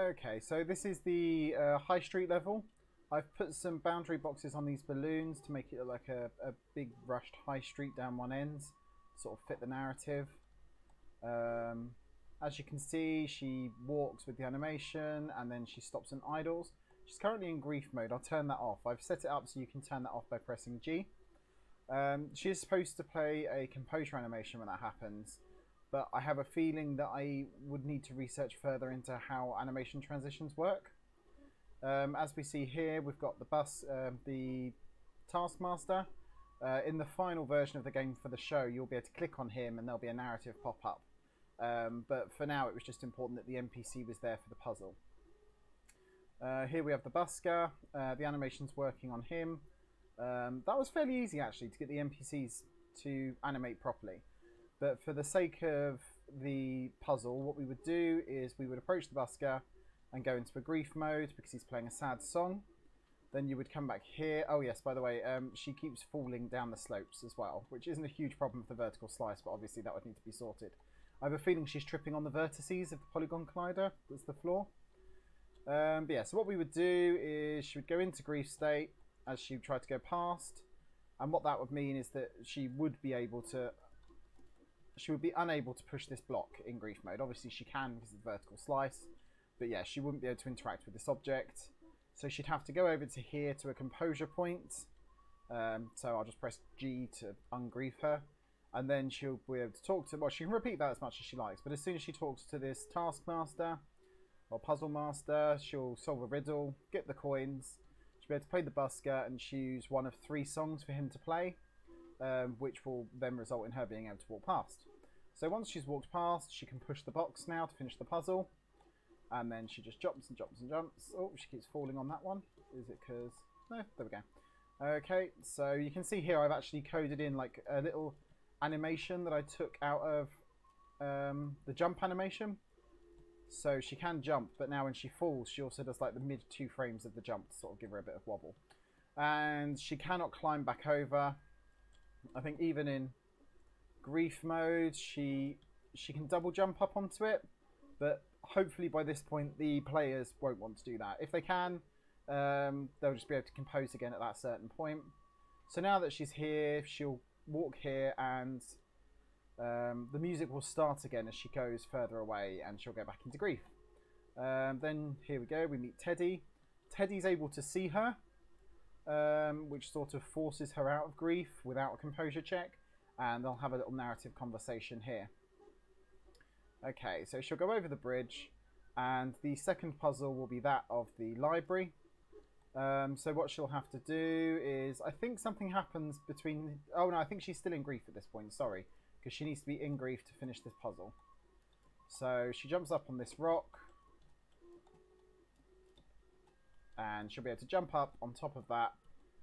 Okay, so this is the high street level. I've put some boundary boxes on these balloons to make it look like a big rushed high street down one end, sort of fit the narrative. Um, as you can see, she walks with the animation and then she stops and idles. She's currently in grief mode. I'll turn that off. I've set it up so you can turn that off by pressing G. She is supposed to play a composure animation when that happens, but I have a feeling that I would need to research further into how animation transitions work. As we see here, we've got the Taskmaster. In the final version of the game for the show, you'll be able to click on him and there'll be a narrative pop up. But for now, it was just important that the NPC was there for the puzzle. Here we have the busker. The animation's working on him. That was fairly easy actually to get the NPCs to animate properly. But for the sake of the puzzle, what we would do is we would approach the busker and go into a grief mode because he's playing a sad song. Then you would come back here. Oh yes, by the way, she keeps falling down the slopes as well, which isn't a huge problem with the vertical slice, but obviously that would need to be sorted. I have a feeling she's tripping on the vertices of the polygon collider. That's the floor. But yeah, so what we would do is she would go into grief state as she tried to go past, and what that would mean is that she would be unable to push this block in grief mode. Obviously she can because it's a vertical slice, but yeah, she wouldn't be able to interact with this object. So she'd have to go over to here to a composure point. So I'll just press G to ungrief her. And then she'll be able to talk to... Well, she can repeat that as much as she likes. But as soon as she talks to this Taskmaster or Puzzle Master, she'll solve a riddle, get the coins. She'll be able to play the busker and choose one of 3 songs for him to play. Which will then result in her being able to walk past. So once she's walked past, she can push the box now to finish the puzzle. And then she just jumps and jumps and jumps. Oh, she keeps falling on that one. Is it because... No, there we go. Okay, so you can see here I've actually coded in like a little animation that I took out of the jump animation. So she can jump, but now when she falls, she also does like the mid 2 frames of the jump to sort of give her a bit of wobble. And she cannot climb back over. I think even in grief mode, she can double jump up onto it, but hopefully by this point the players won't want to do that. If they can, they'll just be able to compose again at that certain point. So now that she's here, she'll walk here and the music will start again as she goes further away and she'll go back into grief. Then here we go, we meet Teddy. Teddy's able to see her, which sort of forces her out of grief without a composure check, and they'll have a little narrative conversation here. Okay, so she'll go over the bridge, and the second puzzle will be that of the library. So what she'll have to do is, I think something happens between... Oh no, I think she's still in grief at this point, sorry, because she needs to be in grief to finish this puzzle. So she jumps up on this rock, and she'll be able to jump up on top of that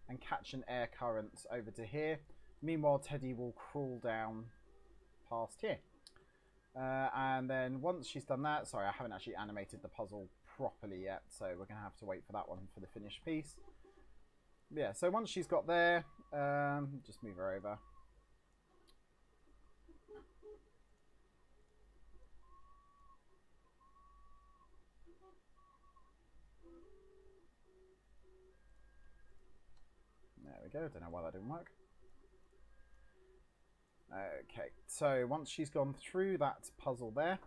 and catch an air current over to here. Meanwhile, Teddy will crawl down past here. And then once she's done that, sorry, I haven't actually animated the puzzle properly yet, so we're going to have to wait for that one for the finished piece. Yeah, so once she's got there, just move her over. There we go, don't know why that didn't work. Okay, so once she's gone through that puzzle there,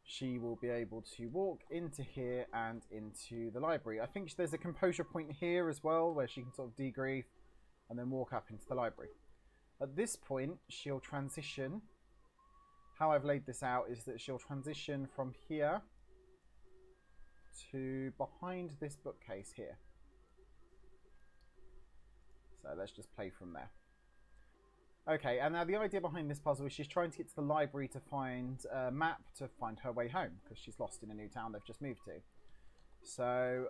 she will be able to walk into here and into the library. I think there's a composure point here as well where she can sort of degrief and then walk up into the library. At this point, she'll transition. How I've laid this out is that she'll transition from here to behind this bookcase here. So let's just play from there. Okay, and now the idea behind this puzzle is she's trying to get to the library to find a map to find her way home, because she's lost in a new town they've just moved to. So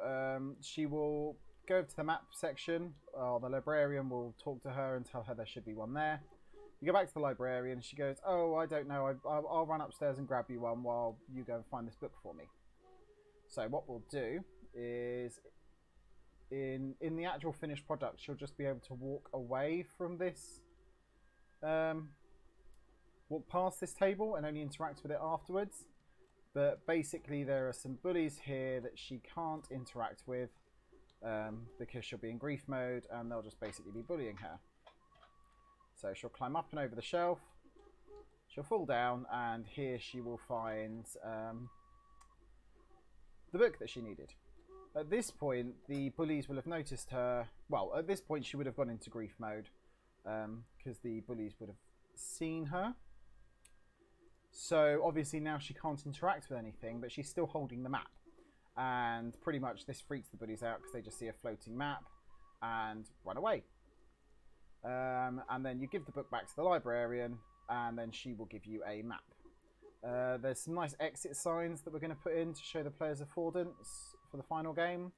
she will go to the map section. The librarian will talk to her and tell her there should be one there. You go back to the librarian, she goes, oh, I don't know, I'll run upstairs and grab you one while you go and find this book for me. So what we'll do is, in the actual finished product, she'll just be able to walk away from this walk past this table and only interact with it afterwards. But basically there are some bullies here that she can't interact with because she'll be in grief mode and they'll just basically be bullying her. So she'll climb up and over the shelf, she'll fall down, and here she will find the book that she needed. At this point, the bullies will have noticed her. Well, at this point she would have gone into grief mode because the bullies would have seen her. So obviously now she can't interact with anything, but she's still holding the map. And pretty much this freaks the bullies out because they just see a floating map and run away. And then you give the book back to the librarian and then she will give you a map. There's some nice exit signs that we're going to put in to show the players affordance for the final game.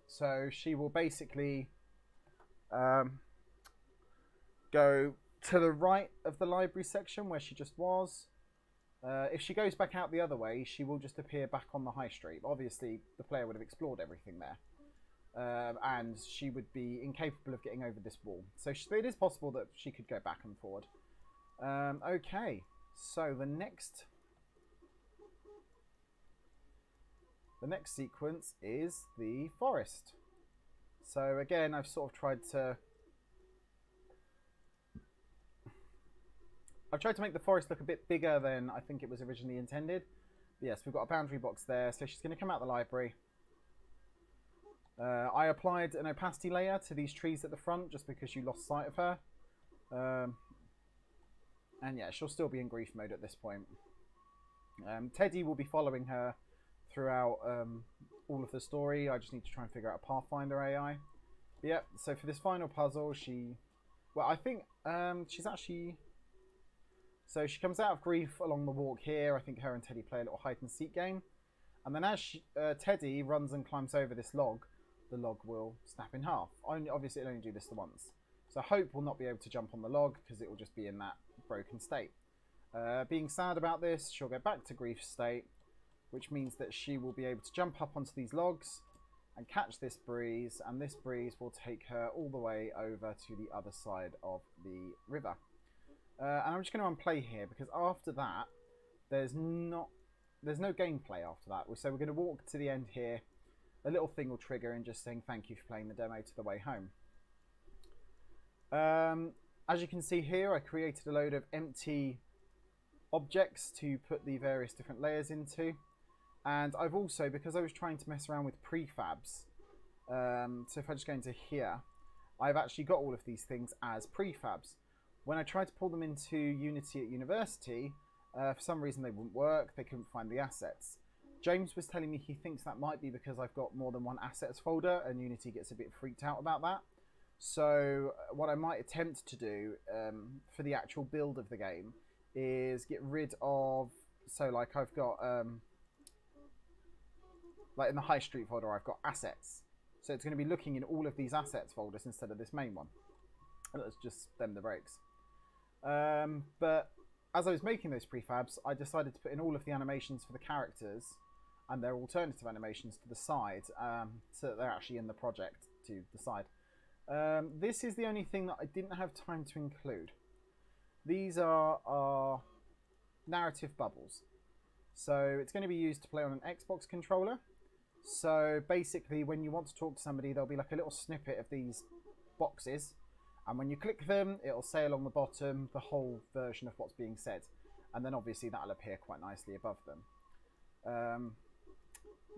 So she will basically go to the right of the library section where she just was. If she goes back out the other way, she will just appear back on the high street. Obviously, the player would have explored everything there. And she would be incapable of getting over this wall. So it is possible that she could go back and forward. Okay, so the next sequence is the forest. So again, I've sort of tried to make the forest look a bit bigger than I think it was originally intended. But yes, we've got a boundary box there, so she's going to come out the library. I applied an opacity layer to these trees at the front just because you lost sight of her. And yeah, she'll still be in grief mode at this point. Teddy will be following her throughout all of the story. I just need to try and figure out a Pathfinder AI. But yeah, so for this final puzzle, well, I think she's actually... So she comes out of grief along the walk here. I think her and Teddy play a little hide-and-seek game. And then as Teddy runs and climbs over this log, the log will snap in half. Obviously, it'll only do this once. So Hope will not be able to jump on the log because it will just be in that broken state. Being sad about this, she'll go back to grief state, which means that she will be able to jump up onto these logs and catch this breeze, and this breeze will take her all the way over to the other side of the river. And I'm just going to unplay here because after that, there's no gameplay after that. So we're going to walk to the end here. A little thing will trigger and just saying thank you for playing the demo to the way home. As you can see here, I created a load of empty objects to put the various different layers into. And I've also, because I was trying to mess around with prefabs, so if I just go into here, I've actually got all of these things as prefabs. When I tried to pull them into Unity at university, for some reason they wouldn't work, they couldn't find the assets. James was telling me he thinks that might be because I've got more than one assets folder and Unity gets a bit freaked out about that. So what I might attempt to do for the actual build of the game is get rid of, so like I've got, like in the High Street folder I've got assets. So it's going to be looking in all of these assets folders instead of this main one. And let's just stem the brakes. But as I was making those prefabs, I decided to put in all of the animations for the characters and their alternative animations to the side, so that they're actually in the project to the side. This is the only thing that I didn't have time to include. These are our narrative bubbles. So it's going to be used to play on an Xbox controller. So basically when you want to talk to somebody, there'll be like a little snippet of these boxes. And when you click them, it'll say along the bottom the whole version of what's being said. And then obviously that'll appear quite nicely above them.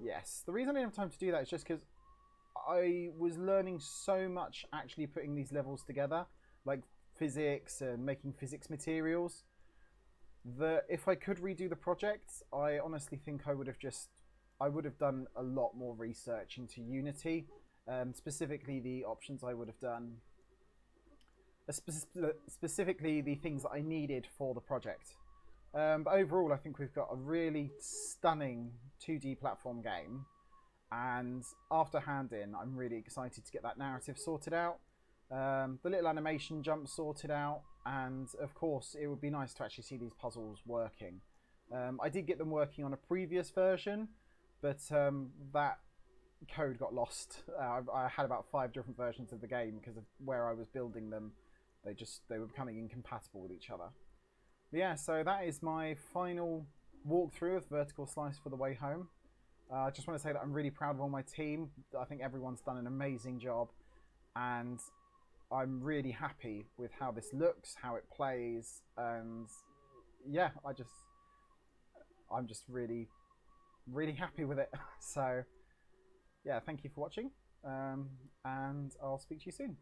Yes, the reason I didn't have time to do that is just because I was learning so much actually putting these levels together, like physics and making physics materials, that if I could redo the project, I honestly think I would have done a lot more research into Unity, specifically the options I would have done, specifically the things that I needed for the project. But overall, I think we've got a really stunning 2D platform game. And after hand-in, I'm really excited to get that narrative sorted out. The little animation jump sorted out. And of course, it would be nice to actually see these puzzles working. I did get them working on a previous version, but that code got lost. I had about 5 different versions of the game because of where I was building them. They were becoming incompatible with each other. But yeah, so that is my final walkthrough of Vertical Slice for the way home. I just want to say that I'm really proud of all my team. I think everyone's done an amazing job, and I'm really happy with how this looks, how it plays, and yeah, I'm just really, really happy with it. So yeah, thank you for watching, and I'll speak to you soon.